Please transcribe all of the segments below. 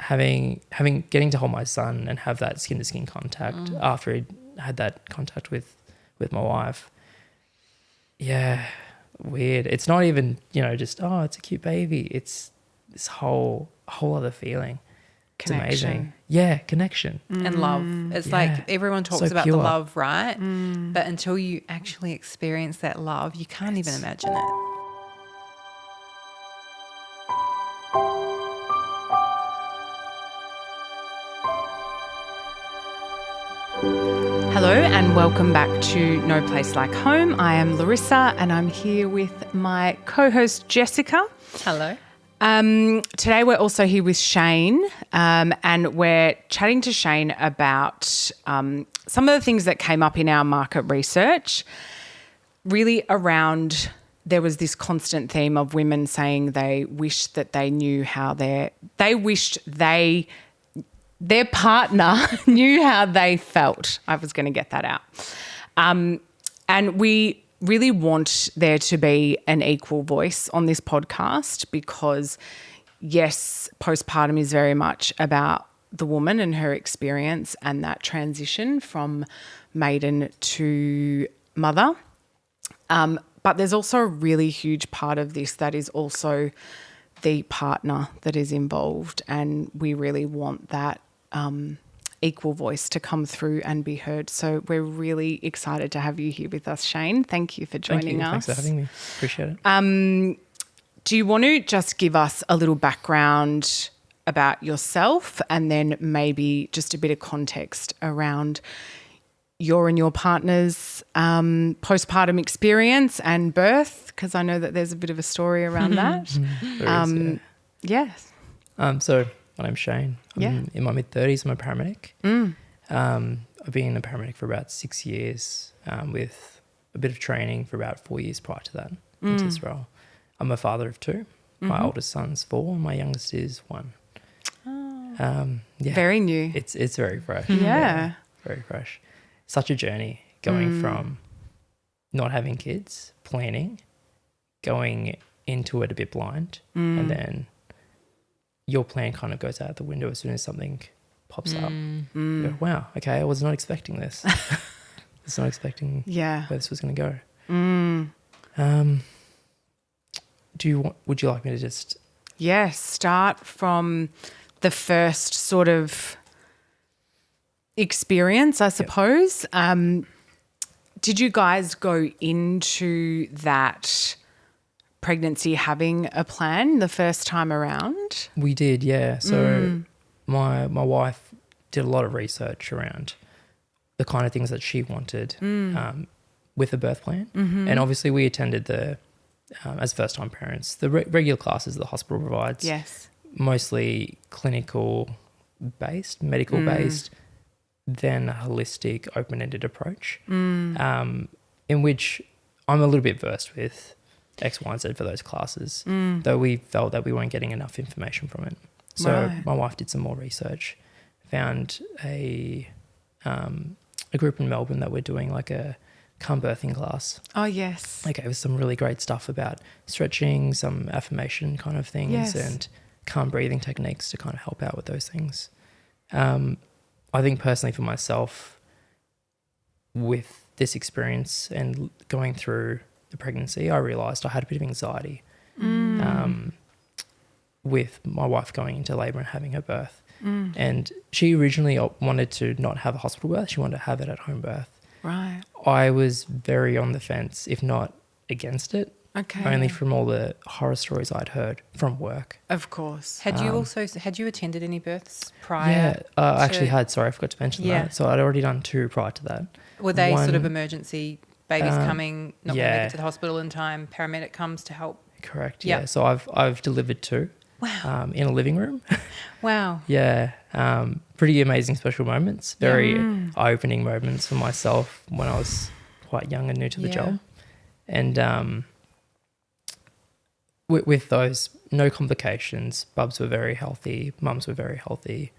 getting to hold my son and have that skin to skin contact after he had that contact with my wife. Yeah, weird. It's not even, just, oh, it's a cute baby. It's this whole other feeling. It's amazing. Yeah, connection. And love. It's like everyone talks about the love, right? But until you actually experience that love, you can't even imagine it. Hello and welcome back to No Place Like Home. I am Larissa and I'm here with my co-host Jessica. Hello. Today we're also here with Shane and we're chatting to Shane about some of the things that came up in our market research, really around there was this constant theme of women saying they wished that they knew how their partner knew how they felt. I was going to get that out. And we really want there to be an equal voice on this podcast because, yes, postpartum is very much about the woman and her experience and that transition from maiden to mother. But there's also a really huge part of this that is also the partner that is involved, and we really want that equal voice to come through and be heard. So we're really excited to have you here with us, Shane. Thank you for joining us. Thanks for having me. Appreciate it. Do you want to just give us a little background about yourself and then maybe just a bit of context around your and your partner's postpartum experience and birth? Because I know that there's a bit of a story around that. Yes. So my name's Shane. I'm in my mid-30s. I'm a paramedic. I've been a paramedic for about 6 years with a bit of training for about 4 years prior to that into this role. I'm a father of two. My oldest son's 4 and my youngest is 1. Very new. It's very fresh. Yeah. Very fresh. Such a journey going from not having kids, planning, going into it a bit blind, and then your plan kind of goes out the window as soon as something pops up. You go, wow, okay, I was not expecting this. I was not expecting where this was going to go. Would you like me to just... start from the first sort of experience, I suppose. Did you guys go into that pregnancy having a plan the first time around? We did, yeah. So my wife did a lot of research around the kind of things that she wanted with a birth plan. And obviously we attended as first-time parents, the regular classes the hospital provides. Yes. Mostly clinical-based, medical-based, then a holistic, open-ended approach in which I'm a little bit versed with X, Y, and Z for those classes, though we felt that we weren't getting enough information from it. So my wife did some more research, found a group in Melbourne that we're doing like a calm birthing class. Oh, yes. They gave us some really great stuff about stretching, some affirmation kind of things and calm breathing techniques to kind of help out with those things. I think personally for myself, with this experience and going through the pregnancy, I realised I had a bit of anxiety with my wife going into labour and having her birth. And she originally wanted to not have a hospital birth. She wanted to have it at home birth. Right. I was very on the fence, if not against it. Okay. Only from all the horror stories I'd heard from work. Of course. Had you attended any births prior? Yeah, I actually had. Sorry, I forgot to mention that. So I'd already done 2 prior to that. Were they sort of emergency babies coming, not going to make it to the hospital in time, paramedic comes to help? Correct, yeah. So I've delivered 2. Wow. In a living room. Wow. Yeah. Pretty amazing special moments. Very eye-opening moments for myself when I was quite young and new to the job. And with those, no complications. Bubs were very healthy. Mums were very healthy.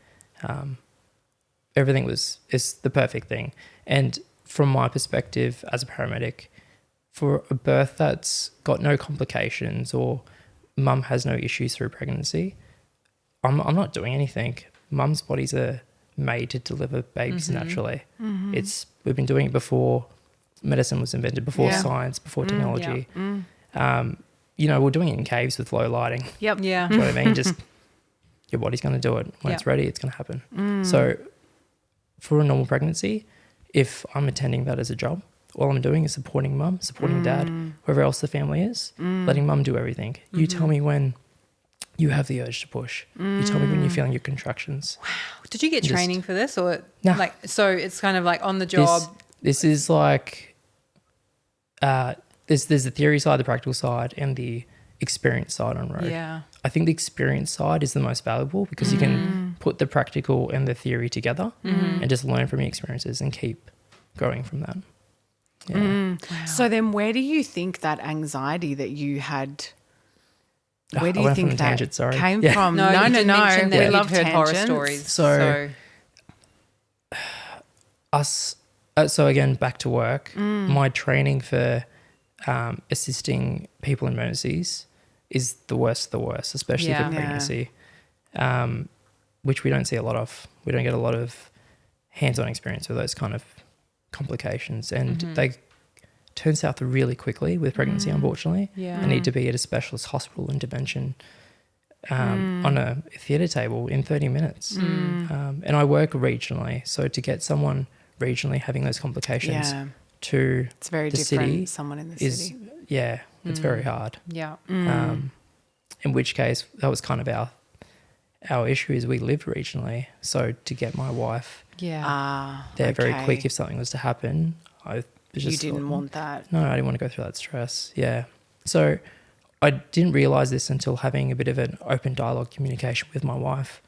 Everything is the perfect thing. And from my perspective as a paramedic, for a birth that's got no complications or mum has no issues through pregnancy, I'm not doing anything. Mum's bodies are made to deliver babies naturally. We've been doing it before medicine was invented, before science, before technology. You know, we're doing it in caves with low lighting. Yep. Yeah. Do you know what I mean? Just your body's going to do it. When it's ready, it's going to happen. So for a normal pregnancy, if I'm attending that as a job, all I'm doing is supporting mum, supporting dad, whoever else the family is, letting mum do everything. You tell me when you have the urge to push. You tell me when you're feeling your contractions. Wow. Did you get training for this, or No. so it's kind of like on the job? This is like there's the theory side, the practical side, and the experience side on road. Yeah. I think the experience side is the most valuable because you can put the practical and the theory together and just learn from your experiences and keep growing from that. Yeah. Wow. So then where do you think that anxiety that you had, where do I you went think from a that tangent, sorry. came Yeah. from? No, you did mention that We you'd love heard horror tangents. stories. So so again, back to work. My training for assisting people in emergencies is the worst of the worst, especially Yeah. for pregnancy, which we don't see a lot of. We don't get a lot of hands-on experience with those kind of complications, and they turn south really quickly with pregnancy, unfortunately. Yeah. I need to be at a specialist hospital intervention on a theatre table in 30 minutes. And I work regionally, so to get someone regionally having those complications to It's very the different, city someone in the is, city. yeah, it's very hard. Yeah. In which case, that was kind of our issue is we lived regionally. So to get my wife Yeah. there very quick if something was to happen, I just You didn't want that. No, I didn't want to go through that stress. Yeah. So I didn't realize this until having a bit of an open dialogue communication with my wife.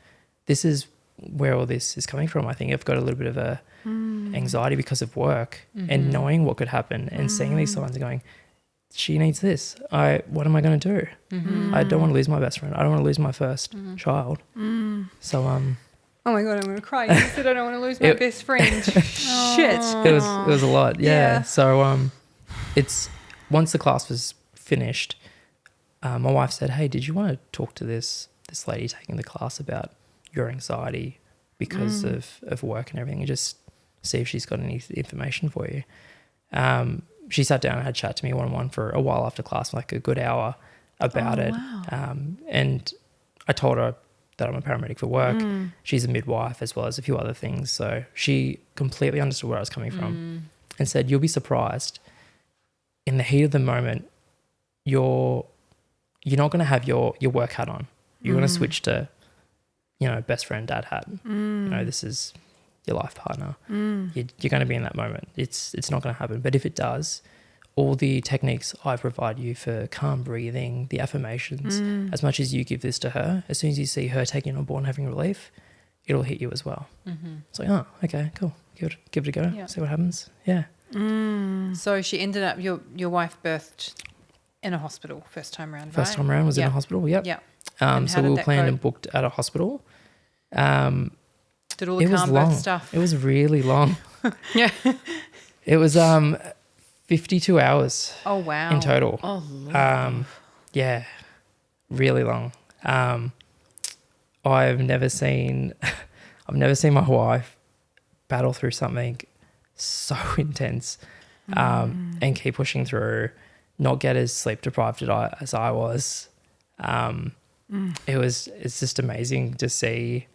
This is where all this is coming from. I think I've got a little bit of a anxiety because of work and knowing what could happen and seeing these signs and going, she needs this. What am I going to do? I don't want to lose my best friend. I don't want to lose my first child. So Oh my God, I'm going to cry. You said I don't want to lose my best friend. Shit. it was a lot. Yeah. Yeah. So it's once the class was finished, my wife said, "Hey, did you want to talk to this lady taking the class about your anxiety because of work and everything, and just see if she's got any information for you?" She sat down and had a chat to me one-on-one for a while after class, like a good hour about it. Wow. And I told her that I'm a paramedic for work. She's a midwife as well as a few other things. So she completely understood where I was coming from and said, "You'll be surprised. In the heat of the moment, you're not going to have your work hat on. You're going to switch to, best friend, dad hat. This is your life partner. You're going to be in that moment. It's not going to happen. But if it does, all the techniques I provide you for calm breathing, the affirmations, as much as you give this to her, as soon as you see her taking it on board and having relief, it'll hit you as well." It's like, oh, okay, cool. Give it a go. Yeah. See what happens. Yeah. So she ended up, your wife birthed in a hospital first time around, First time around was in a hospital. Yep. Yeah. So we were planned and booked at a hospital. Did all the It was calm long. birth stuff. It was really long. Yeah. It was 52 hours Oh, wow. in total. Oh, Lord. Yeah, really long. I've never seen my wife battle through something so intense and keep pushing through, not get as sleep deprived as I was. It's just amazing to see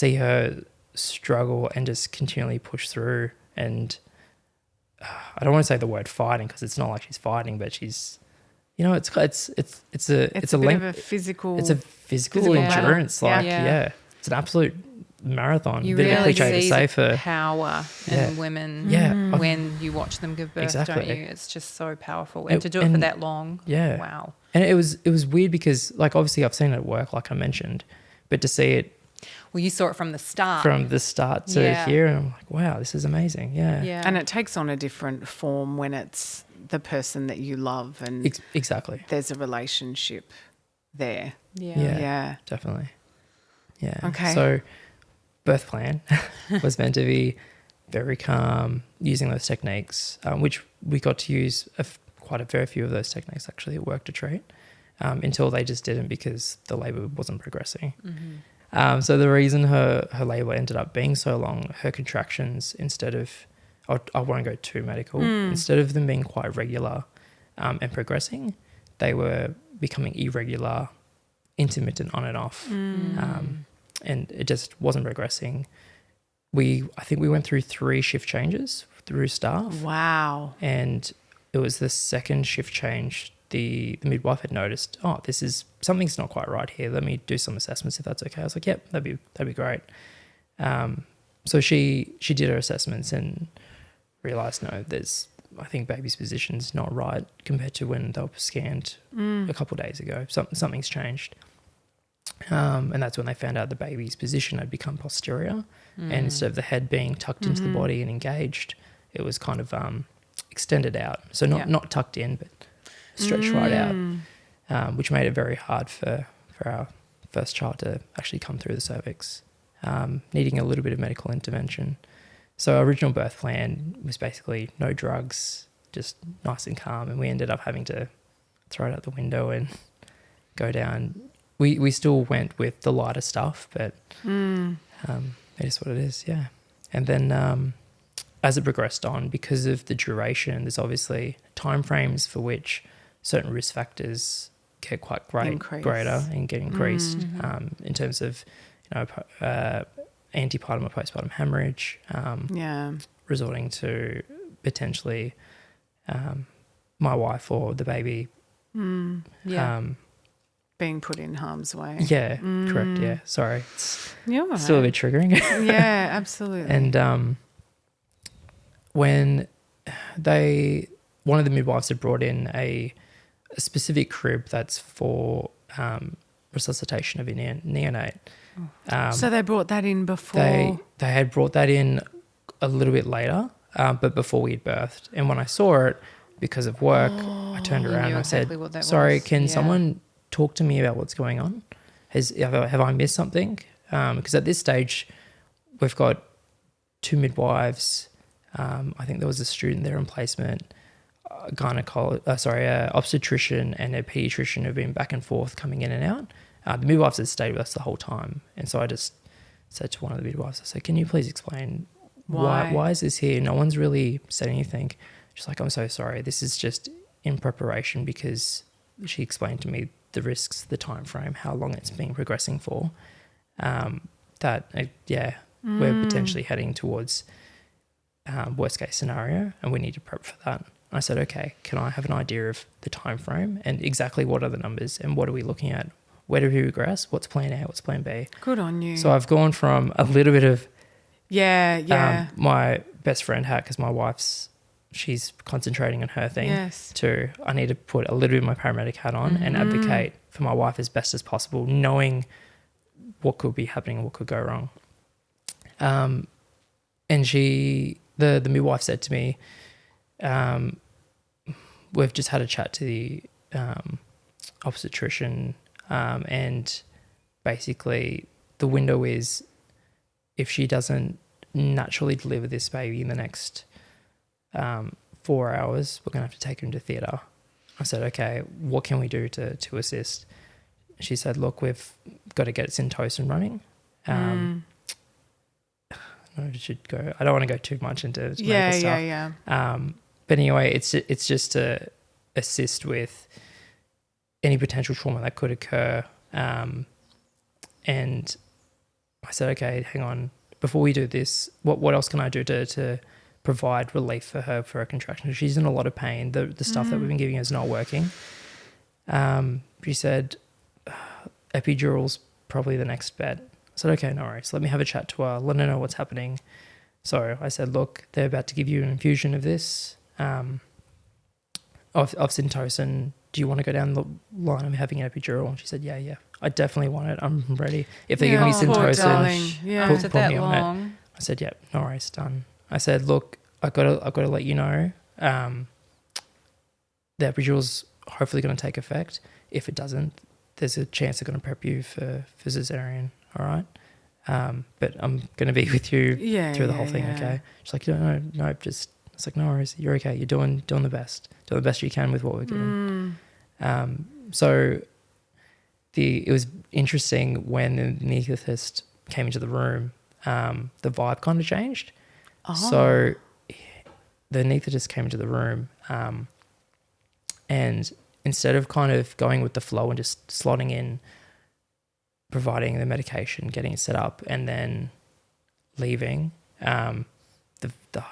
her struggle and just continually push through. And I don't want to say the word fighting because it's not like she's fighting, but she's, it's a It's a bit of a physical. it's a physical endurance. battle. It's an absolute marathon. You Bit of a really cliche to see say the for power in women Yeah. when you watch them give birth, don't Exactly. you? It's just so powerful. And to do it for that long, Yeah. wow. And it was weird because, like, obviously I've seen it at work, like I mentioned, but to see it Well, you saw it from the start. from the start to Yeah. here, and I'm like, wow, this is amazing. Yeah. Yeah. And it takes on a different form when it's the person that you love and Exactly. there's a relationship there. yeah. Yeah. Definitely. Yeah. Okay. So birth plan was meant to be very calm, using those techniques, which we got to use quite a fair few of those techniques actually at work to treat. until they just didn't because the labour wasn't progressing. So the reason her labour ended up being so long, her contractions, instead of, I won't go too medical, instead of them being quite regular and progressing, they were becoming irregular, intermittent on and off, and it just wasn't progressing. I think we went through 3 shift changes through staff. Wow. And it was the second shift change the midwife had noticed, something's not quite right here. Let me do some assessments if that's okay. I was like, yep, that'd be great. So she did her assessments and realised, no, I think baby's position's not right compared to when they were scanned a couple of days ago. Something's changed. And that's when they found out the baby's position had become posterior. And instead of the head being tucked into the body and engaged, it was kind of extended out. So not tucked in, but stretched right out, which made it very hard for our first child to actually come through the cervix, needing a little bit of medical intervention. So our original birth plan was basically no drugs, just nice and calm, and we ended up having to throw it out the window and go down. We still went with the lighter stuff, but it is what it is, yeah. And then as it progressed on, because of the duration, there's obviously timeframes for which certain risk factors get quite greater and get increased in terms of, antepartum or postpartum hemorrhage, resorting to potentially my wife or the baby being put in harm's way. Yeah, correct, yeah. Sorry. It's You're still a right. bit triggering. Yeah, absolutely. And when one of the midwives had brought in a specific crib that's for resuscitation of a neonate. So they brought that in before? They had brought that in a little bit later, but before we had birthed. And when I saw it, because of work, I turned around and I said, sorry, can someone talk to me about what's going on? Have I missed something? Because at this stage, we've got 2 midwives. I think there was a student there in placement, obstetrician and a pediatrician have been back and forth coming in and out. The midwives had stayed with us the whole time. And so I just said to one of the midwives, I said, can you please explain why is this here? No one's really said anything. She's like, I'm so sorry. This is just in preparation, because she explained to me the risks, the time frame, how long it's been progressing for. We're potentially heading towards worst case scenario, and we need to prep for that. I said, okay, can I have an idea of the time frame and exactly what are the numbers and what are we looking at? Where do we regress? What's plan A? What's plan B? Good on you. So I've gone from a little bit of my best friend hat, because my wife's, she's concentrating on her thing, to I need to put a little bit of my paramedic hat on and advocate for my wife as best as possible, knowing what could be happening, what could go wrong. And the midwife said to me, we've just had a chat to the obstetrician, and basically the window is, if she doesn't naturally deliver this baby in the next 4 hours, we're going to have to take her into theatre. I said, okay, what can we do to assist? She said, look, we've got to get Syntocin running. I don't want to go too much into medical stuff. But anyway, it's just to assist with any potential trauma that could occur. And I said, okay, hang on. Before we do this, what else can I do to provide relief for her contraction? She's in a lot of pain. The stuff that we've been giving her is not working. She said, epidural's probably the next bet. I said, okay, no worries. Let me have a chat to her, let her know what's happening. So I said, look, they're about to give you an infusion of this, of Syntocin. Do you want to go down the line of having an epidural? And she said, yeah, I definitely want it. I'm ready. If they give me Syntocin, put me on it. I said, yeah, no worries, done. I said, look, I've got to let you know, the epidural's hopefully going to take effect. If it doesn't, there's a chance they're going to prep you for cesarean. All right. But I'm going to be with you through the whole thing. Yeah. Okay. She's like, no, just, it's like, no worries. You're okay. You're doing the best. Doing the best you can with what we're given. So it was interesting when the anaesthetist came into the room, the vibe kind of changed. So the anaesthetist came into the room, and instead of kind of going with the flow and just slotting in, providing the medication, getting it set up, and then leaving, the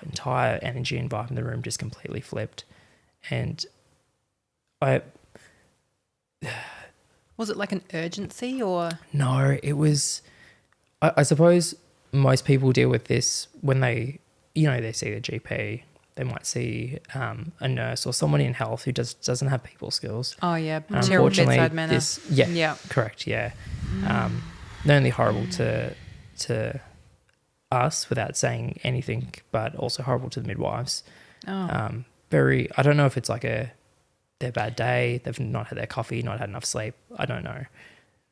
entire energy and vibe in the room just completely flipped. And was it like an urgency or? No, it was, I suppose most people deal with this when they see the GP. They might see a nurse or someone in health who doesn't have people skills. Oh, yeah. Terrible bedside manner. Yeah, correct, yeah. Not only horrible to us without saying anything, but also horrible to the midwives. I don't know if it's like their bad day, they've not had their coffee, not had enough sleep. I don't know.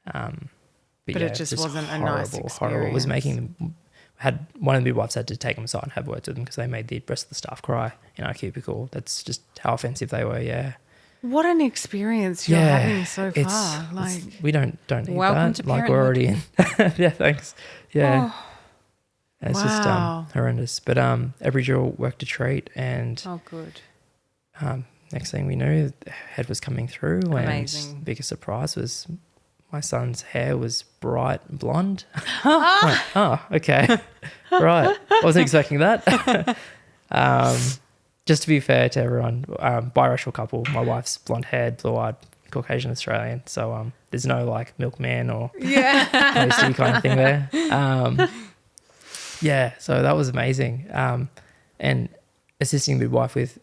But it just wasn't a nice experience. Horrible. It was making them, one of the midwives had to take them aside and have words with them because they made the rest of the staff cry in our cubicle. That's just how offensive they were, yeah. What an experience you're having so far. We don't need welcome that. To like we're already in. Yeah, thanks. Yeah. Oh, it's just horrendous. But epidural worked a treat, and good. Next thing we knew, the head was coming through. Amazing. And the biggest surprise was my son's hair was bright blonde. Okay. Right. I wasn't expecting that. Just to be fair to everyone, biracial couple. My wife's blonde haired, blue eyed, Caucasian Australian. So there's no like milkman or toasty kind of thing there. So that was amazing. And assisting the midwife with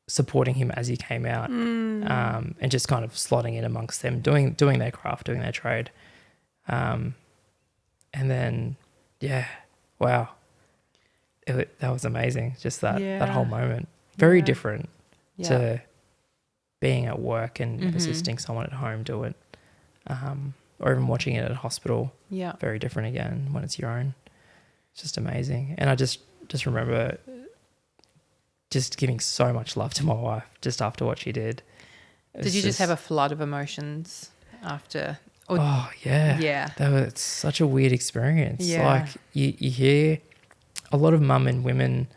supporting him as he came out, and just kind of slotting in amongst them, doing their craft, doing their trade. And then, wow. That was amazing. Just that whole moment. Very different to being at work and assisting someone at home do it. Or even watching it at a hospital. Yeah. Very different again when it's your own. It's just amazing. And I just remember just giving so much love to my wife just after what she did. Did you just have a flood of emotions after? Oh, yeah. Yeah. It's such a weird experience. Yeah. Like you hear a lot of mum and women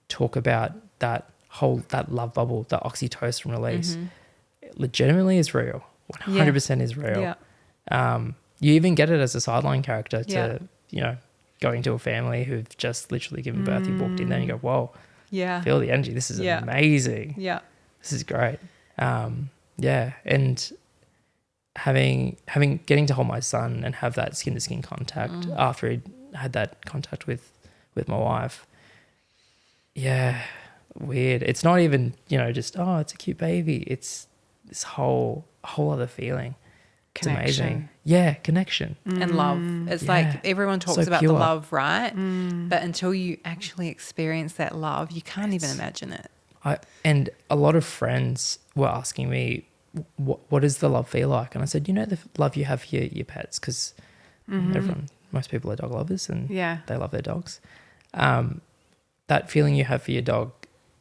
talk about that love bubble, that oxytocin release. It legitimately is real. 100% is real. Yeah. You even get it as a sideline character to, going to a family who've just literally given birth. You walked in there and you go, whoa. Yeah. Feel the energy. This is amazing. Yeah. This is great. And getting to hold my son and have that skin to skin contact after he had that contact with my wife. Yeah. Weird. It's not even, just, it's a cute baby. It's this whole other feeling. It's amazing. Yeah, connection. And love. It's like everyone talks about pure. the love, right? But until you actually experience that love, you can't even imagine it. And a lot of friends were asking me, what does the love feel like? And I said, the love you have for your pets, because most people are dog lovers and they love their dogs. That feeling you have for your dog,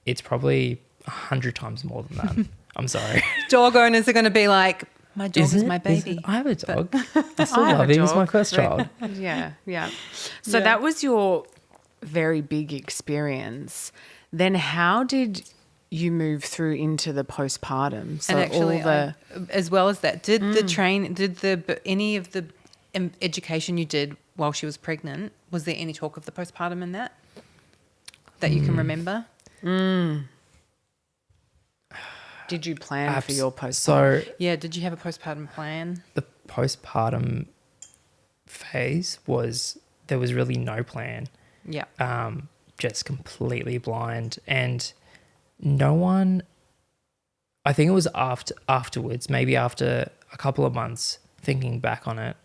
it's probably 100 times more than that. I'm sorry. Dog owners are going to be like, my dog is my baby. I have a dog. I still love him. He's my first child. Yeah. So that was your very big experience. Then how did you move through into the postpartum? So and actually, as well as that, did any of the education you did while she was pregnant, was there any talk of the postpartum in that you can remember? Did you plan for your postpartum? So did you have a postpartum plan? The postpartum phase there was really no plan. Yeah. Just completely blind, and no one. I think it was afterwards, maybe after a couple of months thinking back on it,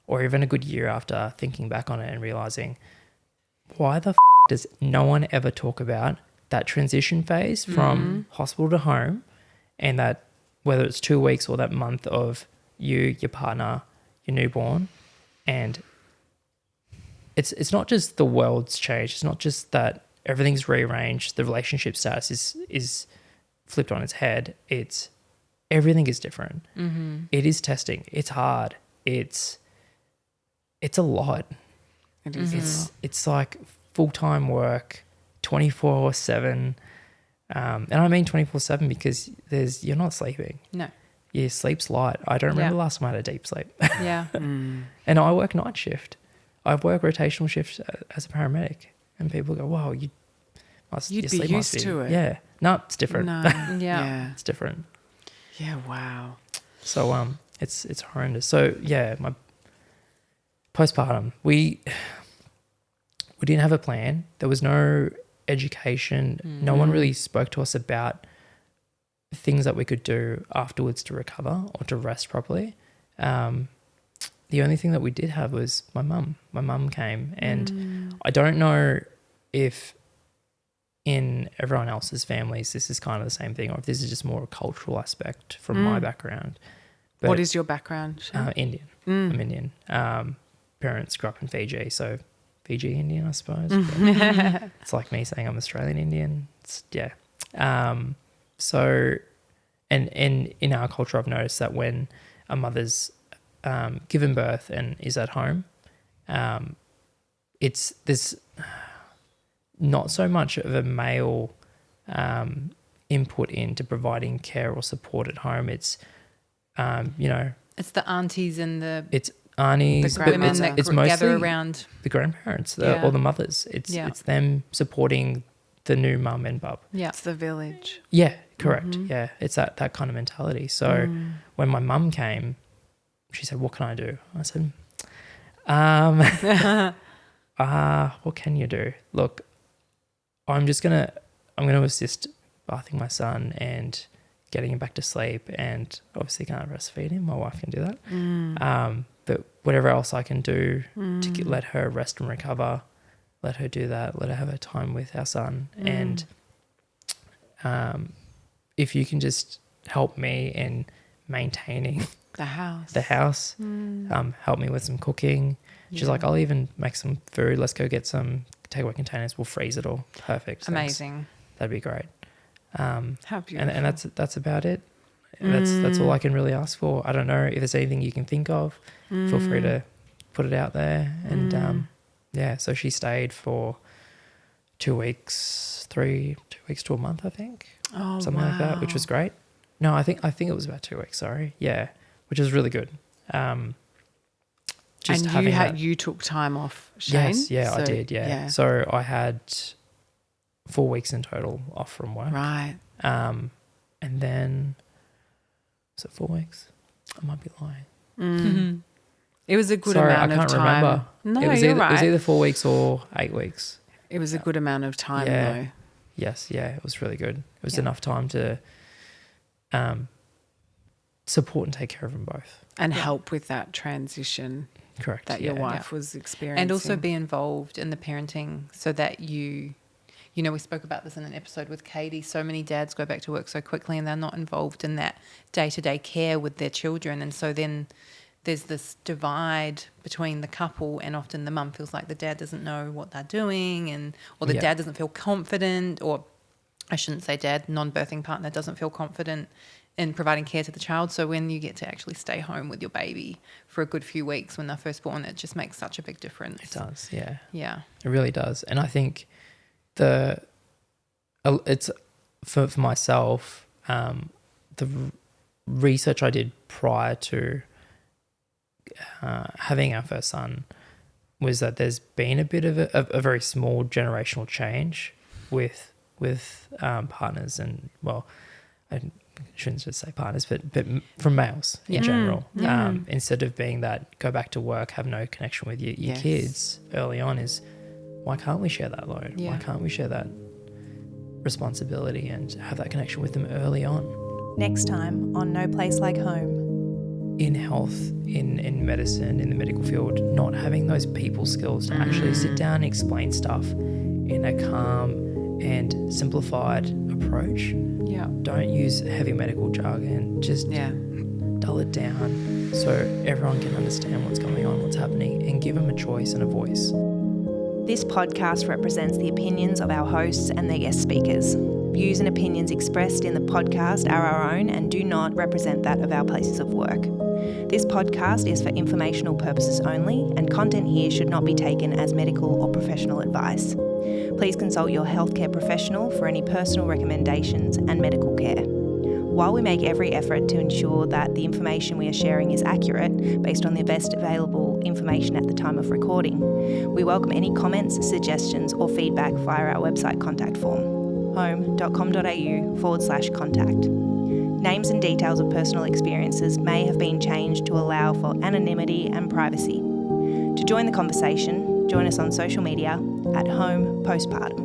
or even a good year after thinking back on it and realizing, why the does no one ever talk about that transition phase from hospital to home, and that whether it's 2 weeks or that month of you, your partner, your newborn, and it's not just the world's changed. It's not just that everything's rearranged. The relationship status is flipped on its head. It's everything is different. It is testing. It's hard. It's a lot. It is. It's like full-time work, 24/7. And I mean 24/7 because you're not sleeping. No. Your sleep's light. I don't remember last time I had a deep sleep. Yeah. And I work night shift. I've worked rotational shift as a paramedic, and people go, "Wow, You'd your be sleep must used to it." Yeah, no, it's different. No. Yeah. It's different. Yeah. Wow. So it's horrendous. So yeah, my postpartum, we didn't have a plan. There was no education. No one really spoke to us about things that we could do afterwards to recover or to rest properly. The only thing that we did have was my mum. My mum came, and I don't know if in everyone else's families this is kind of the same thing, or if this is just more a cultural aspect from my background. But, What is your background, Shane? Indian. I'm Indian. Parents grew up in Fiji, so Fiji Indian, I suppose. It's like me saying I'm Australian Indian. So, and in our culture, I've noticed that when a mother's given birth and is at home, there's not so much of a male input into providing care or support at home. It's It's the aunties and it's aunties, the but women that it's mostly gather around. the grandparents Yeah. or the mothers. It's them supporting the new mum and bub. Yeah. It's the village. Yeah, correct. Yeah, it's that kind of mentality. So when my mum came, she said, "What can I do?" I said, what can you do? Look, I'm gonna assist bathing my son and getting him back to sleep, and obviously can't breastfeed him. My wife can do that. But whatever else I can do to let her rest and recover, let her do that. Let her have her time with our son. And if you can just help me in maintaining The house. help me with some cooking. She's like, I'll even make some food. Let's go get some takeaway containers. We'll freeze it all. Perfect. Thanks. Amazing. That'd be great. How beautiful. And that's about it. That's all I can really ask for. I don't know if there's anything you can think of. Feel free to put it out there. And so she stayed for 2 weeks, 2 weeks to a month, I think. Oh, something like that, which was great. No, I think it was about 2 weeks. Sorry, yeah, which was really good. Just and you took time off, Shane? Yes, yeah, I did. Yeah, so I had 4 weeks in total off from work. Right. And then was it 4 weeks? I might be lying. It was a good Sorry, amount I can't of time. remember. No, it was you're either, right. It was either 4 weeks or 8 weeks. It was a good amount of time, though. Yes, yeah, it was really good. It was enough time to support and take care of them both. And help with that transition. Correct. That your wife was experiencing. And also be involved in the parenting so that we spoke about this in an episode with Katie. So many dads go back to work so quickly and they're not involved in that day-to-day care with their children. And so then there's this divide between the couple, and often the mum feels like the dad doesn't know what they're doing, or the dad doesn't feel confident, or I shouldn't say dad, non-birthing partner doesn't feel confident in providing care to the child. So when you get to actually stay home with your baby for a good few weeks when they're first born, it just makes such a big difference. It does, yeah. Yeah. It really does. And I think it's for myself, the research I did prior to having our first son was that there's been a bit of a very small generational change with partners, and I shouldn't just say partners, but from males in general. Instead of being that go back to work, have no connection with your kids early on, is why can't we share that load? Why can't we share that responsibility and have that connection with them early on? Next time on No Place Like Home. In health, in medicine, in the medical field, not having those people skills to actually sit down and explain stuff in a calm and simplified approach. Yeah. Don't use heavy medical jargon. Just dull it down so everyone can understand what's going on, what's happening, and give them a choice and a voice. This podcast represents the opinions of our hosts and their guest speakers. views and opinions expressed in the podcast are our own and do not represent that of our places of work. This podcast is for informational purposes only, and content here should not be taken as medical or professional advice. Please consult your healthcare professional for any personal recommendations and medical care. While we make every effort to ensure that the information we are sharing is accurate based on the best available information at the time of recording, we welcome any comments, suggestions or feedback via our website contact form, home.com.au/contact. Names and details of personal experiences may have been changed to allow for anonymity and privacy. To join the conversation, join us on social media at Home Postpartum.